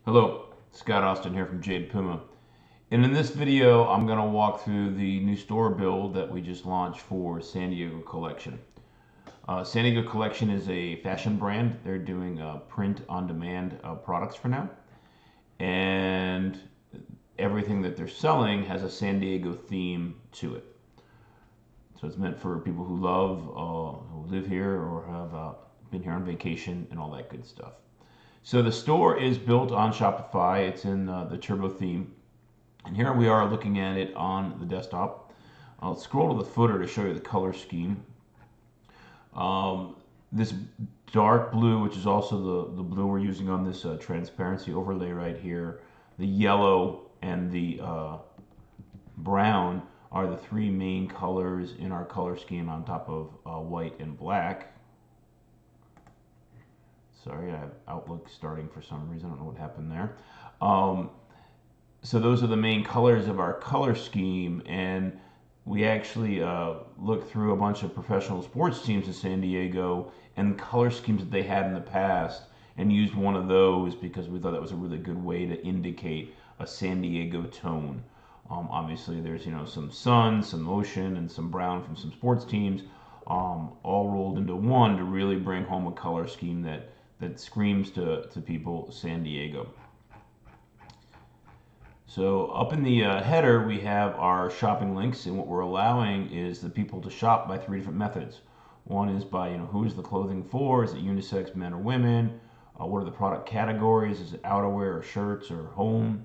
Hello, Scott Austin here from Jade Puma. And in this video, I'm going to walk through the new store build that we just launched for San Diego Collection. San Diego Collection is a fashion brand. They're doing print-on-demand products for now. And everything that they're selling has a San Diego theme to it. So it's meant for people who love, who live here or have been here on vacation and all that good stuff. So the store is built on Shopify. It's in the Turbo theme. And here we are looking at it on the desktop. I'll scroll to the footer to show you the color scheme. This dark blue, which is also the blue we're using on this transparency overlay right here, the yellow and the brown are the three main colors in our color scheme on top of white and black. Sorry, I have Outlook starting for some reason. I don't know what happened there. So those are the main colors of our color scheme, and we actually looked through a bunch of professional sports teams in San Diego and color schemes that they had in the past and used one of those because we thought that was a really good way to indicate a San Diego tone. Obviously, there's some sun, some ocean, and some brown from some sports teams, all rolled into one to really bring home a color scheme that screams to people San Diego. So up in the header, we have our shopping links, and what we're allowing is the people to shop by three different methods. One is by who is the clothing for? Is it unisex, men or women? What are the product categories? Is it outerwear or shirts or home?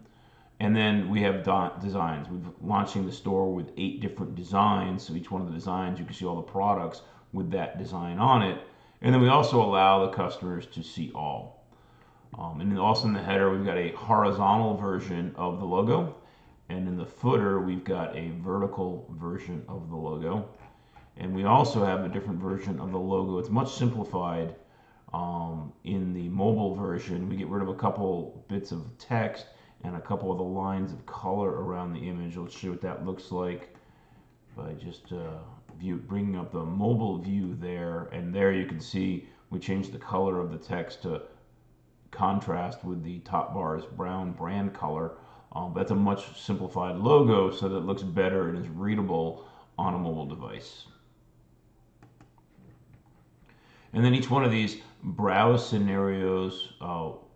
And then we have designs. We're launching the store with 8 different designs. So each one of the designs, you can see all the products with that design on it. And then we also allow the customers to see all. And then also in the header, we've got a horizontal version of the logo. And in the footer, we've got a vertical version of the logo. And we also have a different version of the logo. It's much simplified. In the mobile version, we get rid of a couple bits of text and a couple of the lines of color around the image. Let's show you what that looks like by just bringing up the mobile view there. And there you can see we changed the color of the text to contrast with the top bar's brown brand color. That's a much simplified logo so that it looks better and is readable on a mobile device. And then each one of these browse scenarios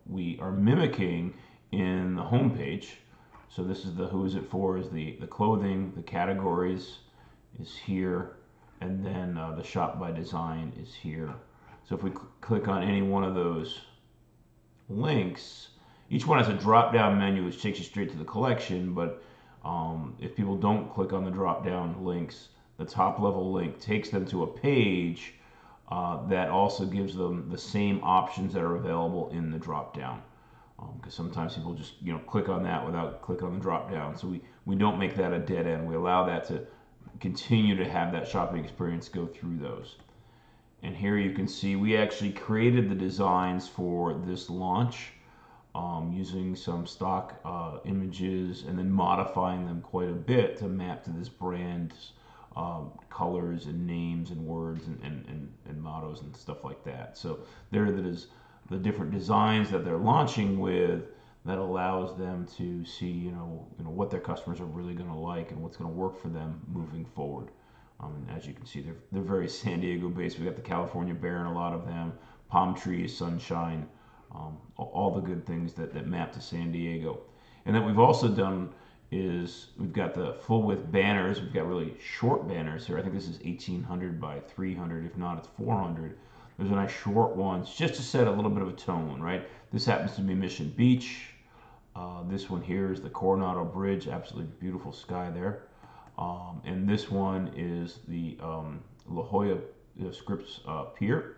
we are mimicking in the home page. So this is the who is it for is the clothing, the categories is here, and then the shop by design is here. So if we click on any one of those links, each one has a drop down menu which takes you straight to the collection, but if people don't click on the drop down links, the top level link takes them to a page that also gives them the same options that are available in the drop down, because sometimes people just click on that without clicking on the drop down. So we don't make that a dead end. We allow that to continue to have that shopping experience go through those. And here you can see we actually created the designs for this launch using some stock images and then modifying them quite a bit to map to this brand's colors and names and words and mottos and stuff like that. So there it is, the different designs that they're launching with that allows them to see what their customers are really going to like and what's going to work for them moving forward. And as you can see, they're very San Diego based. We got the California bear in a lot of them, palm trees, sunshine, all the good things that map to San Diego. And then we've also done is we've got the full width banners. We've got really short banners here. I think this is 1800 by 300. If not, it's 400. There's a nice short ones just to set a little bit of a tone, right? This happens to be Mission Beach. This one here is the Coronado Bridge. Absolutely beautiful sky there. And this one is the La Jolla Scripps Pier.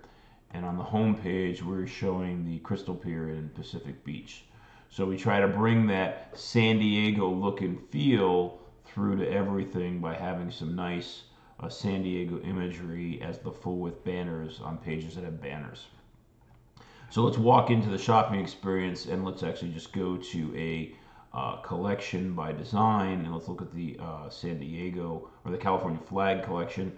And on the home page, we're showing the Crystal Pier in Pacific Beach. So we try to bring that San Diego look and feel through to everything by having some nice San Diego imagery as the full width banners on pages that have banners. So let's walk into the shopping experience and let's actually just go to a collection by design, and let's look at the San Diego or the California flag collection.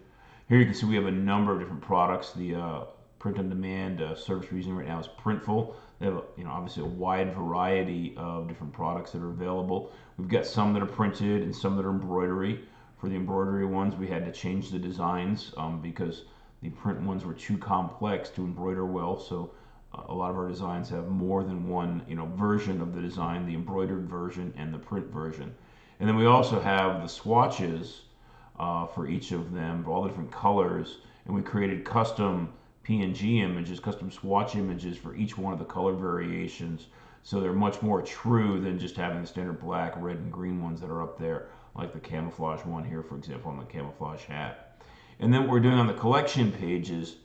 Here you can see we have a number of different products. The print on demand service we're using right now is Printful. They have, obviously a wide variety of different products that are available. We've got some that are printed and some that are embroidery. For the embroidery ones, we had to change the designs because the print ones were too complex to embroider well. So a lot of our designs have more than one, version of the design: the embroidered version and the print version. And then we also have the swatches for each of them, all the different colors, and we created custom PNG images, custom swatch images for each one of the color variations. So they're much more true than just having the standard black, red, and green ones that are up there, like the camouflage one here, for example, on the camouflage hat. And then what we're doing on the collection pages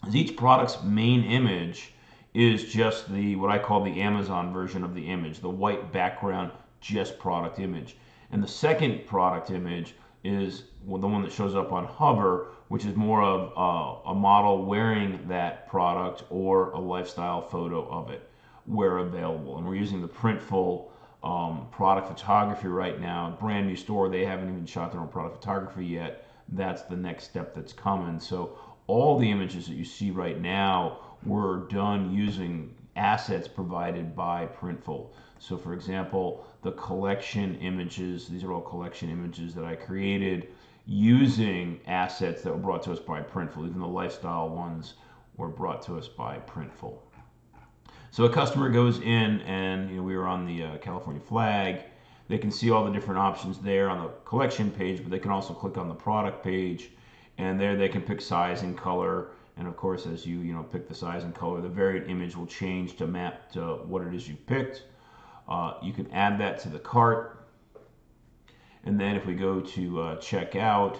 is each product's main image is just the what I call the Amazon version of the image, the white background, just product image. And the second product image is the one that shows up on Hover, which is more of a model wearing that product or a lifestyle photo of it where available. And we're using the Printful product photography right now. Brand new store. They haven't even shot their own product photography yet. That's the next step that's coming. So all the images that you see right now were done using assets provided by Printful. So for example, the collection images, these are all collection images that I created using assets that were brought to us by Printful. Even the lifestyle ones were brought to us by Printful. So a customer goes in and we were on the California flag. They can see all the different options there on the collection page, but they can also click on the product page, and there they can pick size and color. And of course, as you pick the size and color, the variant image will change to map to what it is you picked. You can add that to the cart, and then if we go to checkout,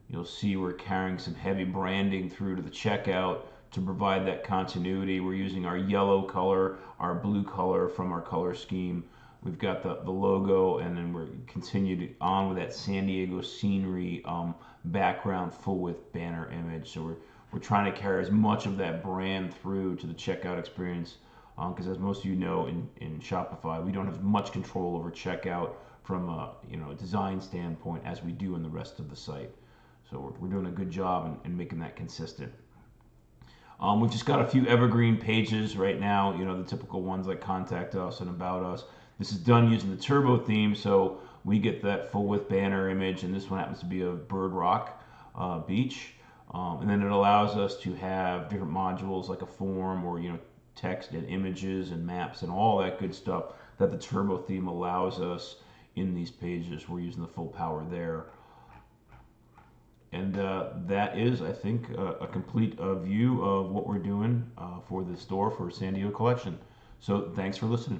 you'll see we're carrying some heavy branding through to the checkout to provide that continuity. We're using our yellow color, our blue color from our color scheme. We've got the logo, and then we're continued on with that San Diego scenery background full width banner image. So we're trying to carry as much of that brand through to the checkout experience, because as most of you know, in Shopify, we don't have as much control over checkout from a design standpoint as we do in the rest of the site. So we're doing a good job in making that consistent. We've just got a few evergreen pages right now, the typical ones like Contact Us and About Us. This is done using the Turbo theme, so we get that full width banner image, and this one happens to be of Bird Rock Beach. And then it allows us to have different modules like a form or text and images and maps and all that good stuff that the Turbo theme allows us in these pages. We're using the full power there. And that is, I think, a complete view of what we're doing for the store for San Diego Collection. So thanks for listening.